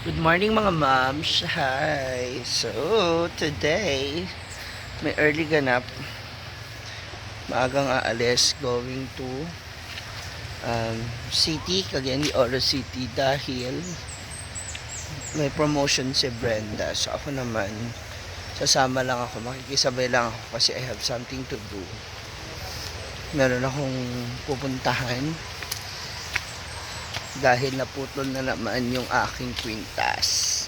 Good morning mga moms. Hi. So, today, may early ganap. Maagang aalis going to city, Cagayan de Oro City dahil may promotion si Brenda. So, ako naman, sasama lang ako. Makikisabay lang ako kasi I have something to do. Meron akong pupuntahan dahil naputol na naman yung aking kwintas.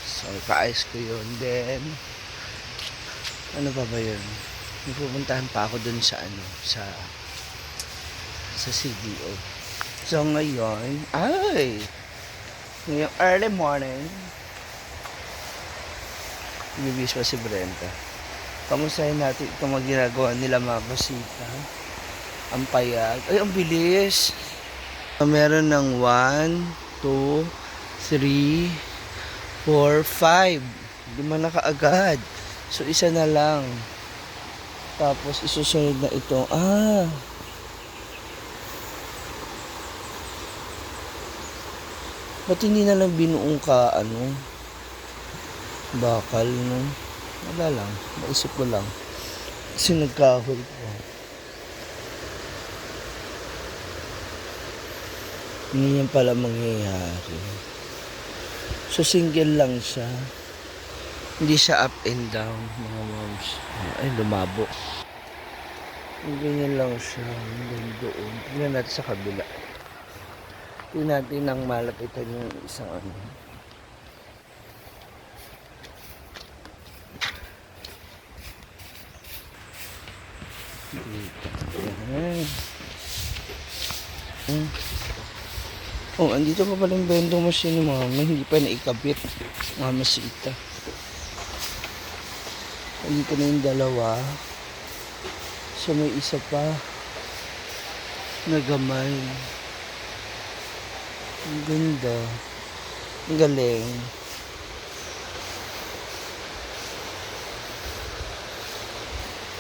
So, paayos ko yun. Then, ano pa ba yun? May pupuntahan pa ako dun sa sa CDO. So, ngayon, ngayong early morning, bibis pa si Brenda. Kamustahin natin itong mga ginagawa nila mga basita. Ang payag. Ay, ang bilis. Meron ng 1, 2, 3, 4, 5. 5 na kaagad. So, isa na lang. Tapos, isusunod na ito. Ba't hindi na lang binuong bakal, no? Wala lang. Naisip ko lang. Kasi nagkahoy ko. Hindi yan pala mangyayari. So, single lang siya. Hindi siya up and down, mga moms. Ay, lumabo. Ganyan lang siya. Hanggang doon. Tingnan natin sa kabila. Tingnan natin ang malapitan yung isang dito. Ayan. Oh, andito pa pala yung vending machine ni mama. Hindi pa naikabit. Mama sita. Andito na yung dalawa. So, may isa pa na gamay. Ang ganda. Ang galing.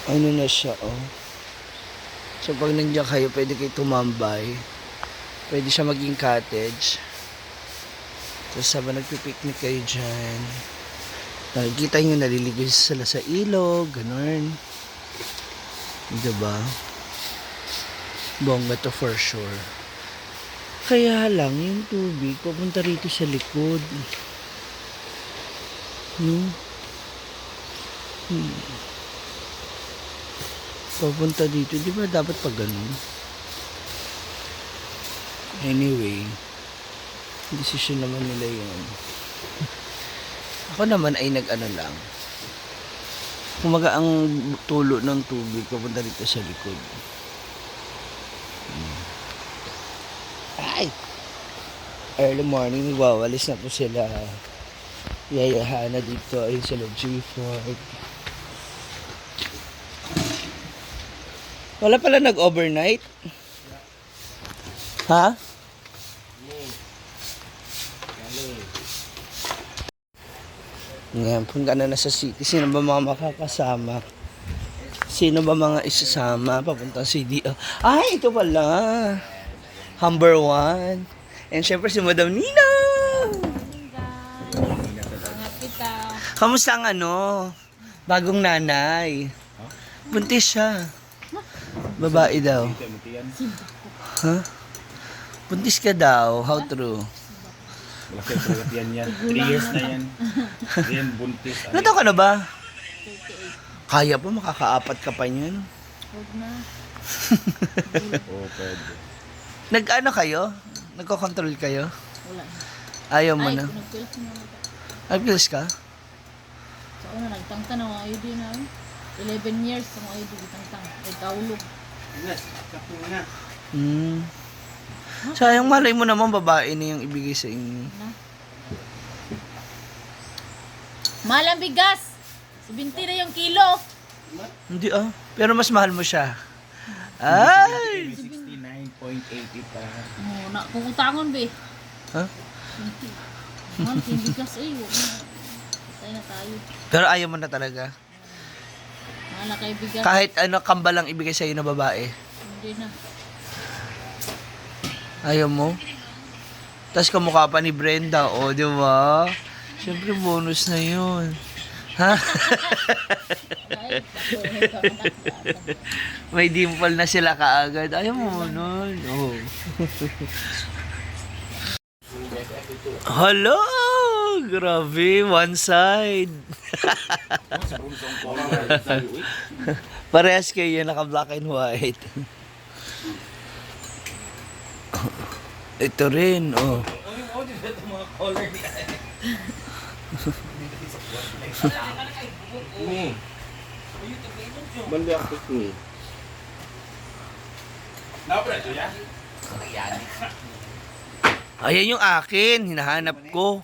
Ano na siya, oh. So, pag nandiyan kayo, pwede kayo tumambay. Pwede siya maging cottage. Tapos habang nagpipiknik kayo dyan, nakikita nyo naliligo sila sa ilog, ganun. Diba? Bongga to for sure. Kaya lang, yung tubig, papunta rito sa likod. Papunta dito, di ba dapat pag ganun? Anyway, decision naman nila yun. Ako naman ay nag-ano lang. Kumaga ang tulo ng tubig papunta dito sa likod. Ay! Early morning, wawalis na po sila. Yayahan na dito ay sila G4. Wala pala nag-overnight? Ha? Ngayon, punta na sa city. Sino ba mga makakasama? Sino ba mga isasama? Papunta CDO. Ay, ito pala. Number 1. And syempre si Madam Nina. Kamusta ang bagong nanay? Buntis siya. Babae daw. Ha? Buntis ka daw. How true? Malaki talaga yan. 3 years na yan. Then buntis. Ano ka na ba? Kaya pa, makakaapat ka pa niyan. Huwag na. Oo, pwede. Nag-ano kayo? Nagko-control kayo? Wala. Ayaw mo Ay, na? nagpilas na naman. Nag-pills ka? Sa una, nagtangta na mga ayudi na. 11 years sa mga ayudi gitangtang. Ay, kaulog. Sayang, malay mo naman babae na yung ibigay sa inyo. Na. Mahal ang bigas! 70 na yung kilo! Hindi pero mas mahal mo siya. Ay! 69.80 pa. Oh, na, kung utangon be. Ha? 20. Mahal, yung bigas ay, huwag na. Patay na tayo. Pero ayaw mo na talaga. Mahal na kayo bigas. Kahit kambal lang ibigay sa iyo na babae. Hindi na. Ayaw mo? Tapos kamukha pa ni Brenda, o, di ba? Siyempre, bonus na yun. Ha? Ay, pakuhin ka, anak. May dimple na sila kaagad. Ayaw mo nun. Oh. Hello! Grabe, one side. Parehas kayo naka black and white. Ito rin, oh. Bandi ako ni. Ayan yung akin, hinahanap ko.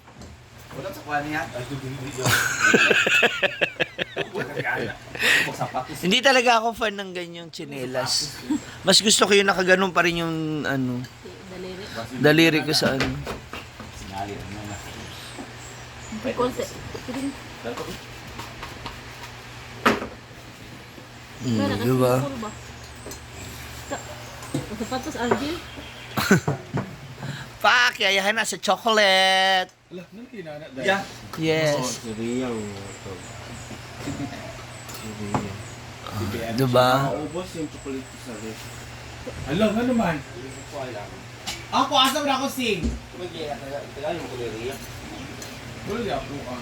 Wala sa kuha niya. Hindi talaga ako fan ng ganyang tsinelas. Mas gusto ko yung nakaganon pa rin yung ano, Daliri. daliri ko sa ano. Sinali na na. Konse. Di ba? Sapatos, Argil. Pak, yayahan na sa chocolate. Ala, nang kinana dahil. Yeah. Yes. Siriyang. Di ba? Ubos yung chocolate sa rin. Alam nga naman. Ako, asa mo na ako sing? Tagal yung kuliriya. Wala yapo ka.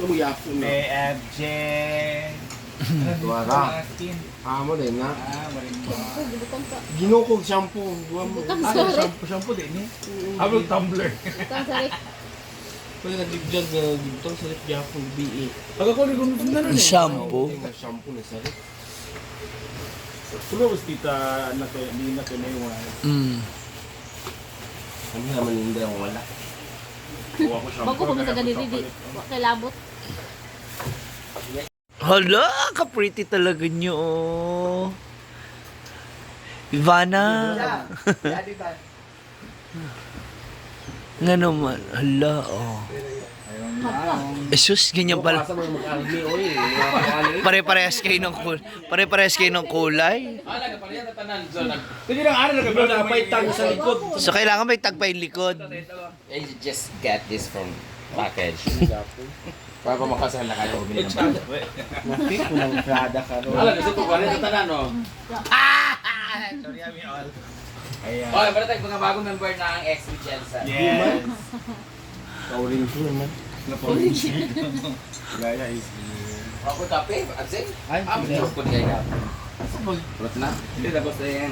Wala yapo na. BFJ. Tuwara. Amo din na. Marimba. Butang ka. Ginukog shampoo. Duwa mo. Butang sorry. Shampoo din eh. Habang tumbler. Butang sorry. Pwede nag-vlog na gibutang sa lip Japon BE. Pagka ko rin kung na nun eh. Shampoo. Shampoo na sa lip. Kulo was tita na kayo, hindi na kayo na yung Ano naman hindi lang wala. Kuha ko shampoo. Bago ko sa ganiri di. Kay labot. Hala, ka-pretty talaga nyo. Oh. Ivana. Nga naman. Hala, oh. Jesus, ganyan pala. Pasa mo yung mag-army, oy. Pare-parehas kayo ng pare-parehas kayo ng kulay. Sige lang, ano Bro, napay tag sa likod. So kailangan may tagpay likod. You just get this from package. Para pa makasal na kayo bumili ng bago. Napik ko ng Prada ka ro. Ala, kasi kung ano yung tanan, no? Sorry, Ami all. Ayan. Okay, para tayo mga bagong member na ang ex with Jelsa. Yes. Kauling ko naman. Gaya is Ako tapi, absent? Ay, Ah, sige. ko di kaya. Pulot na. Hindi, tapos na yan.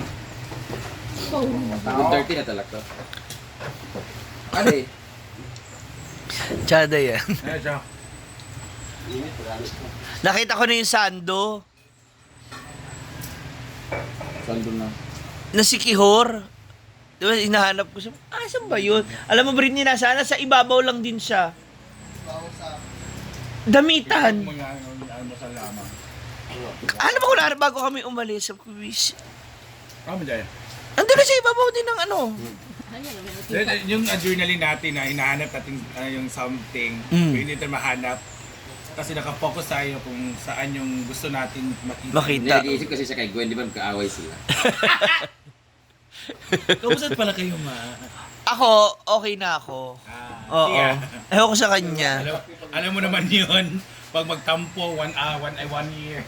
Good 30 na talaga to. Ano eh? Tsada yan. Ayan siya. Nakita ko na yung sando. Sando na. Na si Kihor. Di ba, hinahanap ko siya. Saan ba yun? Alam mo, Britney, nasaan? Sa ibabaw lang din siya. Damitan. Mga ano sa lamang. Ano ba kung bago kami umalis sa quiz? Kamo dyan. Andun na sa ibabaw din ng ano. Yung adrenaline natin na hinahanap natin yung something, hindi natin mahanap. Kasi nakafocus tayo kung saan yung gusto natin makita. Hindi, Makita. nag-iisip kasi siya kay Gwen, di ba magkaaway sila? Kamusta pala kayo Ako, okay na ako. Oo. yeah. Ewan ko sa kanya. Alam mo naman yun, pag magtampo, 1 year.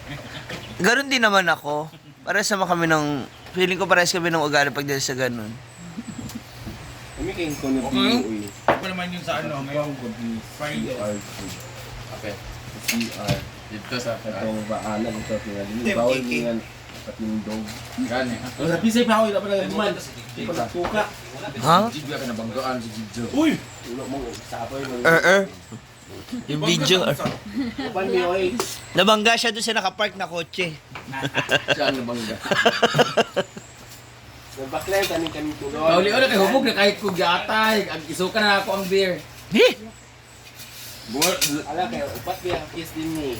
Ganon din naman ako. Parehas naman kami ng... Feeling ko parehas kami ng ugali pag dahil sa ganon. Kami kayong kono Okay. BE. Ako naman yun sa ano, ngayong Friday. Okay. CR. Dito sa Katong baanan ito tingali. Bawal nga patindog. Gani. Ang pisay pa ako ila pala man. Pagkuka. Ha? Jigla ka nabanggaan si Jidjo. Uy! Ulo mo sapoy mo. Yung video. Upan mi oy. Nabangga siya doon sa nakapark na kotse. Siya ang nabangga. Nagbaklan taning kami tulog. Pauli-uli kay hubog na kahit kung gatay. Isuka na ako ang beer. Ala kay upat biya kiss din ni.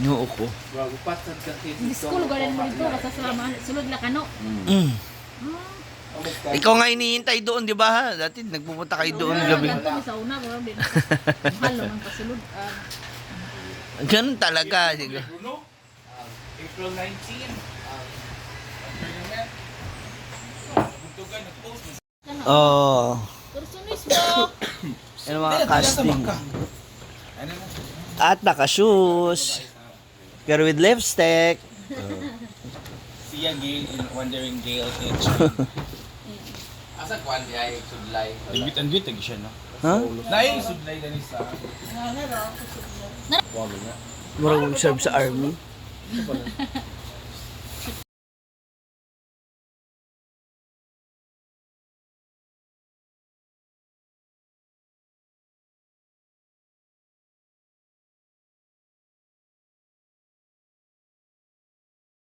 Noo ko. Bro, upat sa kiss. Di school galing mo dito basta sa sulod la kano. Ikaw nga iniintay doon, di ba? Ha? Dati nagpupunta kayo doon gabi. Ganto mi sa una bro din. Mahal man pasulod. Ganun talaga. Di ba? Bruno? April 19. Buntugan, nag-post. Oh. Kursunis mo. Yan ang mga casting. At naka-shoes. Pero with lipstick. Siya Gail in Wandering Gail Kitch. Asa kwan di ay sudlay. Ang bit siya no. Ha? Dahil sudlay gani sa. Marang mag-serve sa army.